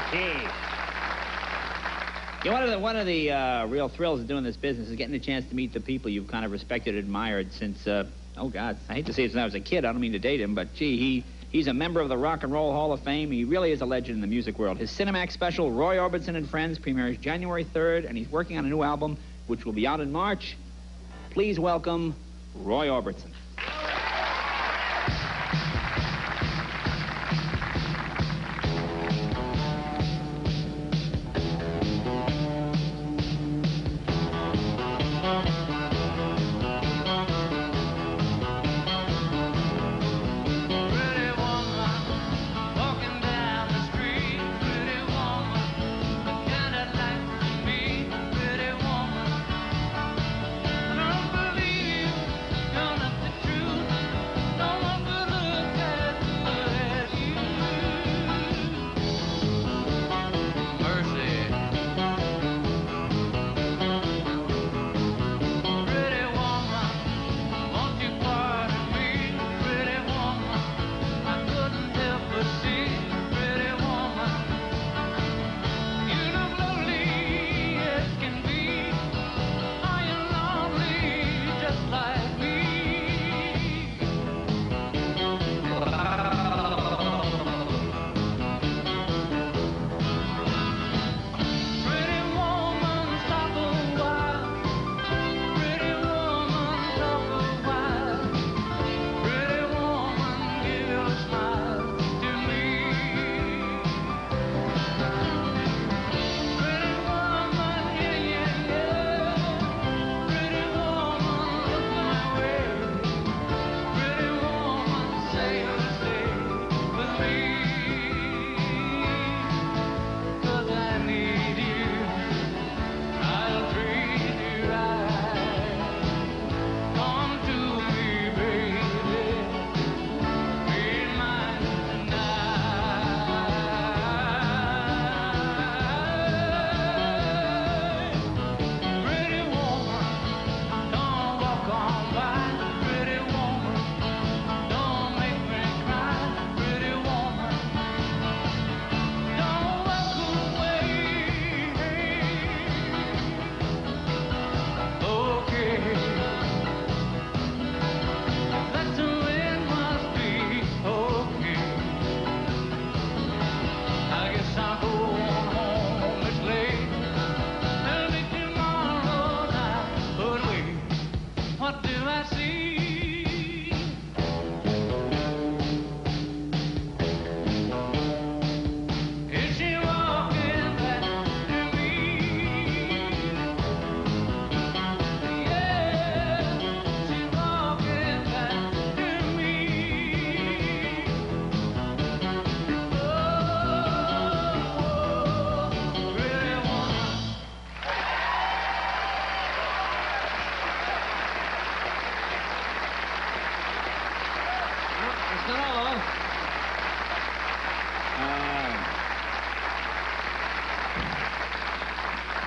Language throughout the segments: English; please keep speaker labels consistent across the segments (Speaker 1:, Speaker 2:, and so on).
Speaker 1: Okay. Yeah, one of the real thrills of doing this business is getting a chance to meet the people you've kind of respected and admired since, oh, God, I hate to say it since I was a kid. I don't mean to date him, but, gee, he's a member of the Rock and Roll Hall of Fame. He really is a legend in the music world. His Cinemax special, Roy Orbison and Friends, premieres January 3rd, and he's working on a new album, which will be out in March. Please welcome Roy Orbison.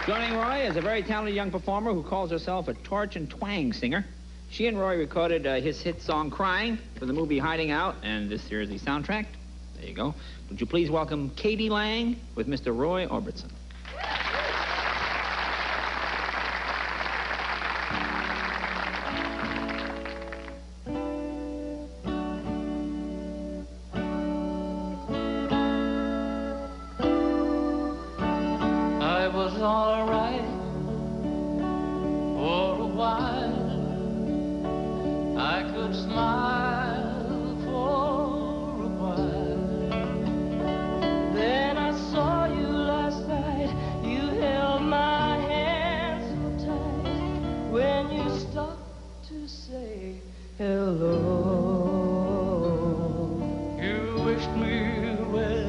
Speaker 1: Joining Roy is a very talented young performer who calls herself a torch and twang singer. She and Roy recorded his hit song Crying for the movie Hiding Out and this year's the soundtrack. There you go. Would you please welcome Katie Lang with Mr. Roy Orbison.
Speaker 2: I was all right for a while. I could smile for a while. Then I saw you last night. You held my hand so tight. When you stopped to say hello, you wished me well.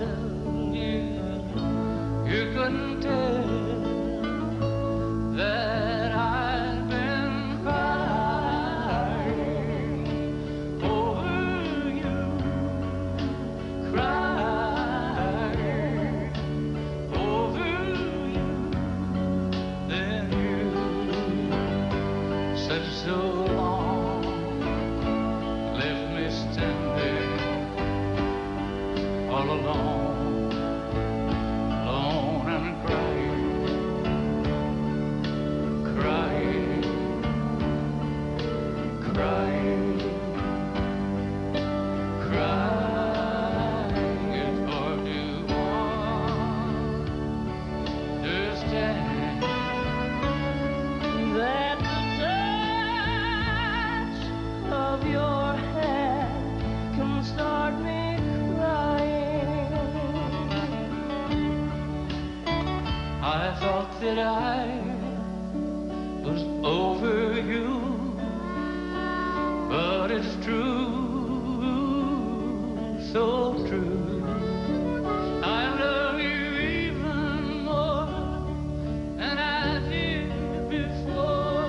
Speaker 2: You couldn't tell that I'd been crying over you, crying over you. Then you said so long, left that I was over you, but it's true, so true. I love you even more than I did before.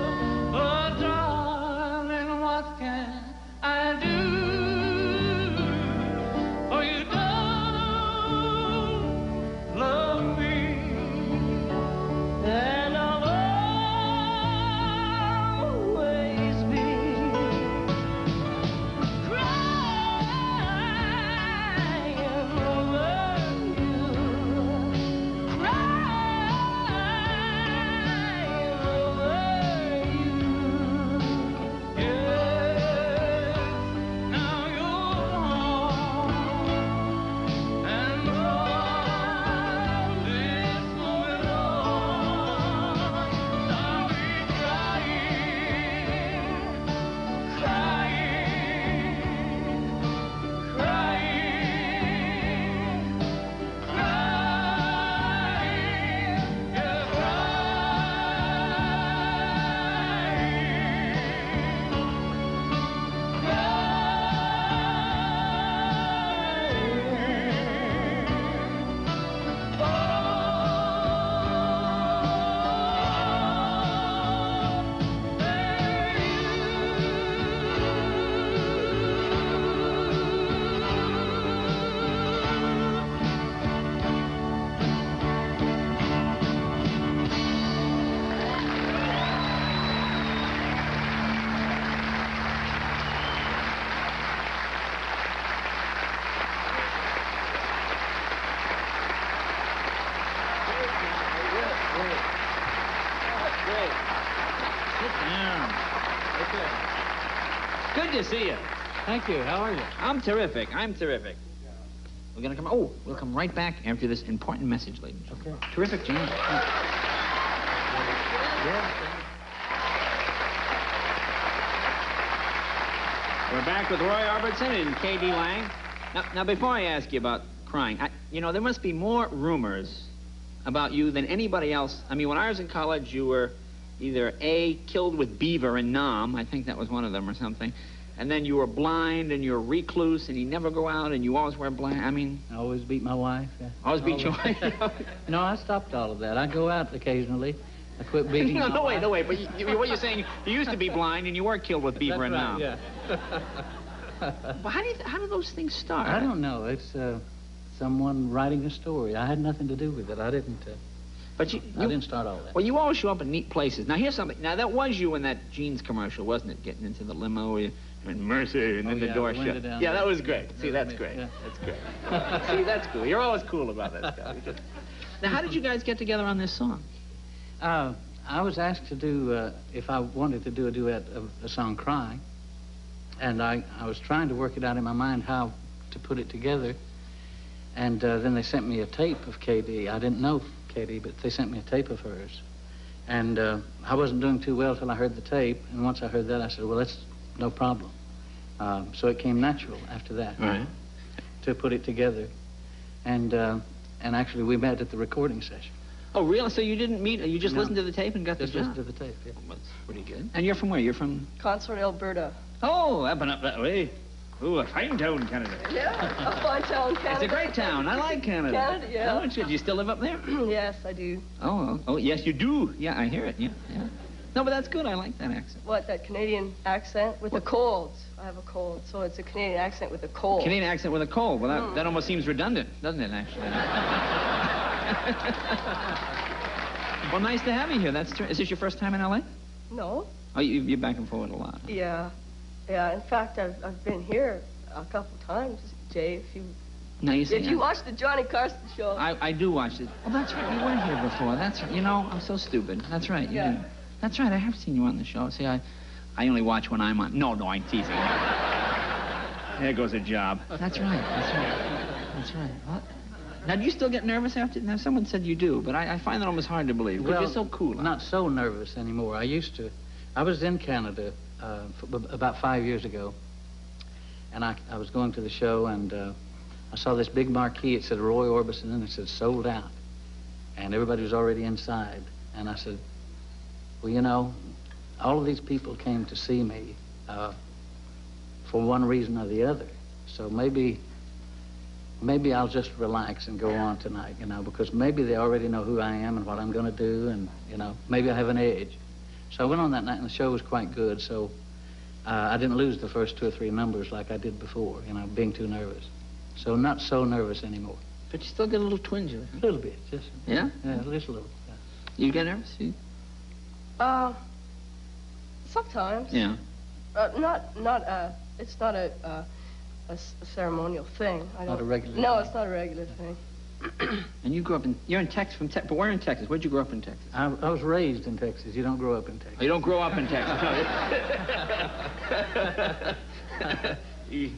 Speaker 2: But darling, what can I do? For you don't love me, and I'll always be crying over you, crying over you. Yes, now you're gone, and from this moment on, I'll be crying, crying, crying,
Speaker 1: Great. Sit down. Okay. Good to see you.
Speaker 3: Thank you. How are you?
Speaker 1: I'm terrific. I'm terrific. We're gonna come. Oh, we'll come right back after this important message, ladies.
Speaker 3: Okay.
Speaker 1: Terrific, James. We're back with Roy Orbison and K.D. Lang. Now, before I ask you about crying, there must be more rumors about you than anybody else. I mean, when I was in college, you were either A, killed with beaver in Nam, I think that was one of them or something, and then you were blind and you're a recluse and you never go out and you always wear black. I mean...
Speaker 3: I always beat my wife. Yeah.
Speaker 1: Always beat your wife?
Speaker 3: No, I stopped all of that. I go out occasionally. I quit beating my wife.
Speaker 1: No, wait. But what you're saying, you used to be blind and you were killed with beaver in Nam.
Speaker 3: Yeah.
Speaker 1: But how do those things start?
Speaker 3: I don't know. It's someone writing a story. I had nothing to do with it. I didn't.
Speaker 1: But
Speaker 3: I didn't start all that.
Speaker 1: Well, you always show up in neat places. Now, here's something. Now, that was you in that jeans commercial, wasn't it? Getting into the limo and Mercy, and then the door shut. Yeah, that was great. See, that's great.
Speaker 3: Yeah.
Speaker 1: That's great. See, that's cool. You're always cool about that stuff. Now, how did you guys get together on this song?
Speaker 3: I was asked to do, if I wanted to do a duet of the song Cry, and I was trying to work it out in my mind how to put it together, and then they sent me a tape of K.D. I didn't know K.D., but they sent me a tape of hers, and I wasn't doing too well till I heard the tape, and once I heard that, I said, well, that's no problem. So it came natural after that to put it together, and actually we met at the recording session.
Speaker 1: Oh, really? So you didn't meet? You just listened to the tape and got the job?
Speaker 3: Just listened to the tape, yeah.
Speaker 1: Well, that's pretty good. And you're from where? You're from?
Speaker 4: Consort, Alberta.
Speaker 1: Oh, up and up that way. Ooh, a fine town, Canada.
Speaker 4: Yeah, a fine town, Canada.
Speaker 1: It's a great town. I like Canada.
Speaker 4: Canada, yeah.
Speaker 1: Oh, it's good. You still live up there?
Speaker 4: Yes, I do.
Speaker 1: Oh, yes, you do. Yeah, I hear it. Yeah. No, but that's good. I like that accent.
Speaker 4: What, that Canadian accent with the colds? I have a cold, so it's a Canadian accent with a cold.
Speaker 1: Canadian accent with a cold. Well, that almost seems redundant, doesn't it, actually? Well, nice to have you here. That's true. Is this your first time in L.A.?
Speaker 4: No.
Speaker 1: Oh, you're back and forth a lot. Huh?
Speaker 4: Yeah. In fact, I've been here a couple times, Jay. If you watch the Johnny Carson show.
Speaker 1: I do watch it. Oh, that's right. You were here before. That's right. I'm so stupid. That's right. You do. That's right. I have seen you on the show. See, I only watch when I'm on. No, I'm teasing. There goes a job. That's right. What? Now, do you still get nervous after? Now, someone said you do, but I find that almost hard to believe. Well, you're so cool.
Speaker 3: Not so nervous anymore. I used to. I was in Canada about 5 years ago, and I was going to the show, and I saw this big marquee. It said Roy Orbison, and it said sold out, and everybody was already inside. And I said, well, you know, all of these people came to see me for one reason or the other. So maybe I'll just relax and go on tonight, you know, because maybe they already know who I am and what I'm going to do, and, you know, maybe I have an edge. So I went on that night, and the show was quite good, so I didn't lose the first 2 or 3 numbers like I did before, you know, being too nervous. So not so nervous anymore.
Speaker 1: But you still get a little twinge.
Speaker 3: A little bit, just.
Speaker 1: Yeah?
Speaker 3: Yeah, just a little. Yeah.
Speaker 1: You get nervous?
Speaker 4: Sometimes.
Speaker 1: Yeah.
Speaker 4: It's not a ceremonial thing.
Speaker 3: Not a regular
Speaker 4: No,
Speaker 3: thing.
Speaker 4: it's not a regular thing.
Speaker 1: And you grew up you're in Texas, but where in Texas? Where'd you grow up in Texas?
Speaker 3: I was raised in Texas. You don't grow up in Texas.
Speaker 1: Oh, you don't grow up in Texas.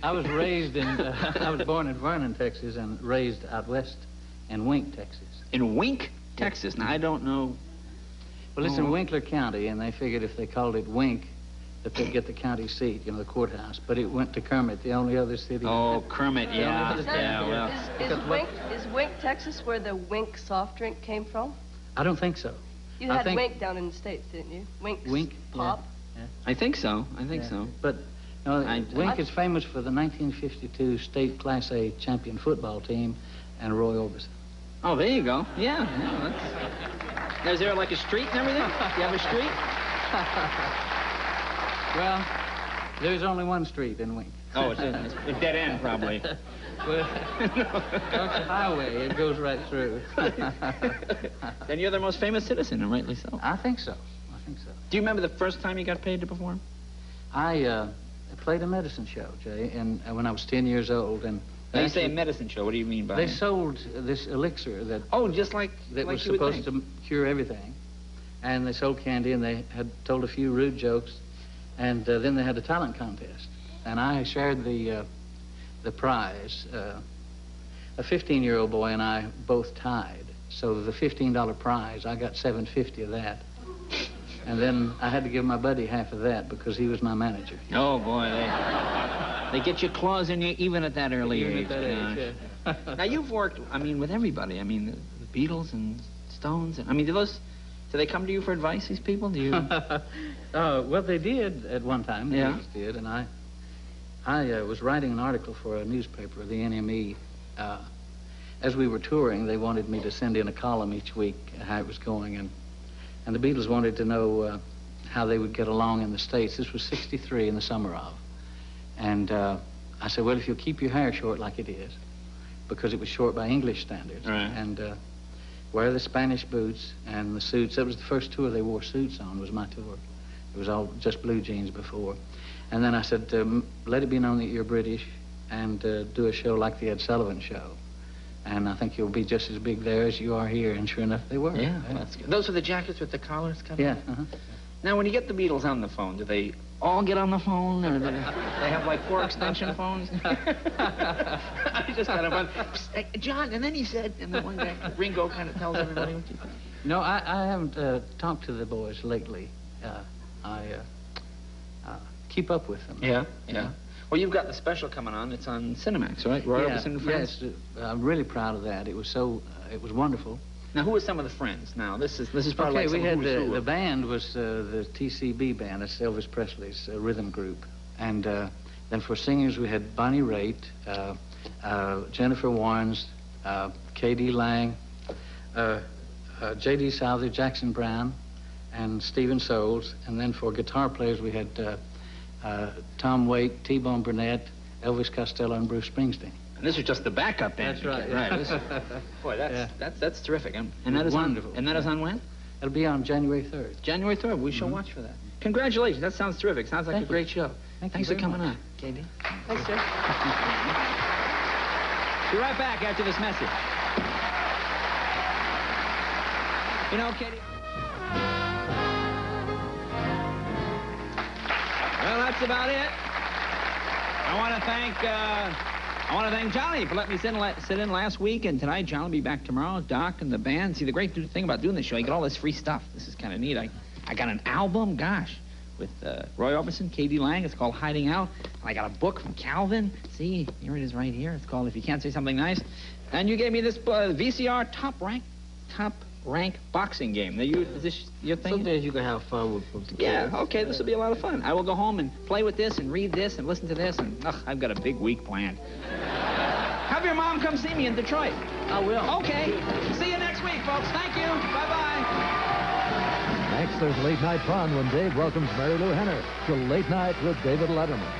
Speaker 3: I was raised in, I was born in Vernon, Texas, and raised out west in Wink, Texas.
Speaker 1: In Wink, Texas? Now, I don't know.
Speaker 3: Well, it's in Winkler County, and they figured if they called it Wink, that they'd get the county seat, you know, the courthouse. But it went to Kermit, the only other city.
Speaker 1: Oh, Kermit, yeah.
Speaker 4: Is Wink, Texas, where the Wink soft drink came from?
Speaker 3: I don't think so.
Speaker 4: You had Wink down in the States, didn't you?
Speaker 3: Wink
Speaker 4: Pop?
Speaker 3: Yeah.
Speaker 1: I think so. I think so.
Speaker 3: But no, Wink is famous for the 1952 state Class A champion football team and Roy Orbison.
Speaker 1: Oh, there you go. Yeah. Is there like a street and everything? You have a street?
Speaker 3: Well, there's only one street in Wink.
Speaker 1: Oh, it's a dead end, probably.
Speaker 3: Well, it's a highway. It goes right through.
Speaker 1: Then you're the most famous citizen, and rightly so.
Speaker 3: I think so. Do
Speaker 1: you remember the first time you got paid to perform?
Speaker 3: I played a medicine show, Jay, and when I was 10 years old. And
Speaker 1: now you say a medicine show. What do you mean by
Speaker 3: They
Speaker 1: it?
Speaker 3: sold this elixir that...
Speaker 1: Oh, just like
Speaker 3: that
Speaker 1: like
Speaker 3: was supposed to cure everything. And they sold candy, and they had told a few rude jokes. And then they had a talent contest. And I shared the prize. A 15-year-old boy and I both tied. So the $15 prize, I got $7.50 of that. And then I had to give my buddy half of that because he was my manager.
Speaker 1: Oh, boy. They get your claws in you even at that early age.
Speaker 3: At that age, yeah.
Speaker 1: Now, you've worked, I mean, with everybody. I mean, the Beatles and Stones. I mean, do they come to you for advice, these people? Do you...
Speaker 3: Well, they did at one time.
Speaker 1: Yeah.
Speaker 3: They did, and I was writing an article for a newspaper, the NME. As we were touring, they wanted me to send in a column each week how it was going, and the Beatles wanted to know how they would get along in the States. This was '63 in the summer of. And I said, well, if you'll keep your hair short like it is, because it was short by English standards,
Speaker 1: right.
Speaker 3: And wear the Spanish boots and the suits. That was the first tour they wore suits on, was my tour. It was all just blue jeans before. And then I said, let it be known that you're British and do a show like the Ed Sullivan Show. And I think you'll be just as big there as you are here. And sure enough, they were.
Speaker 1: Yeah, that's good. Those are the jackets with the collars cut off?
Speaker 3: Yeah.
Speaker 1: Now, when you get the Beatles on the phone, do they all get on the phone? Or do they have like 4 extension phones? I just kind of went, John, and then he said, and then one day Ringo kind of tells everybody what you think.
Speaker 3: No, I haven't talked to the boys lately. I keep up with them.
Speaker 1: Yeah. Well, you've got the special coming on. It's on Cinemax, right? Roy Orbison and Friends?
Speaker 3: Yes, I'm really proud of that. It was wonderful.
Speaker 1: Now, who are some of the friends? Now, this is probably like
Speaker 3: we had
Speaker 1: the
Speaker 3: band was the TCB band. That's Elvis Presley's rhythm group. And then for singers, we had Bonnie Raitt, Jennifer Warnes, K.D. Lang, J.D. Souther, Jackson Brown, and Stephen Souls. And then for guitar players, we had Tom Waite, T-Bone Burnett, Elvis Costello, and Bruce Springsteen.
Speaker 1: And this is just the backup band.
Speaker 3: That's right.
Speaker 1: Boy, that's terrific. And that is
Speaker 3: wonderful.
Speaker 1: And that is on when?
Speaker 3: It'll be on January 3rd.
Speaker 1: January 3rd. We shall watch for that. Congratulations. That sounds terrific. Sounds like a great show. Thanks for coming on, Katie.
Speaker 4: Thanks, sir.
Speaker 1: Be right back after this message. You know, Katie. Well, that's about it. I want to thank Johnny for letting me sit in last week, and tonight John will be back tomorrow. Doc and the band. See, the great thing about doing this show, you get all this free stuff. This is kind of neat. I got an album, gosh, with Roy Orbison, K.D. Lang. It's called Hiding Out. And I got a book from Calvin. See, here it is right here. It's called If You Can't Say Something Nice. And you gave me this VCR top rank boxing game. Now, is this your thing?
Speaker 5: Some days you can have fun with the kids.
Speaker 1: Yeah, okay, this will be a lot of fun. I will go home and play with this and read this and listen to this, and I've got a big week planned. Have your mom come see me in Detroit.
Speaker 3: I will.
Speaker 1: Okay. See you next week, folks. Thank you. Bye-bye.
Speaker 6: Next, there's Late Night Fun when Dave welcomes Mary Lou Henner to Late Night with David Letterman.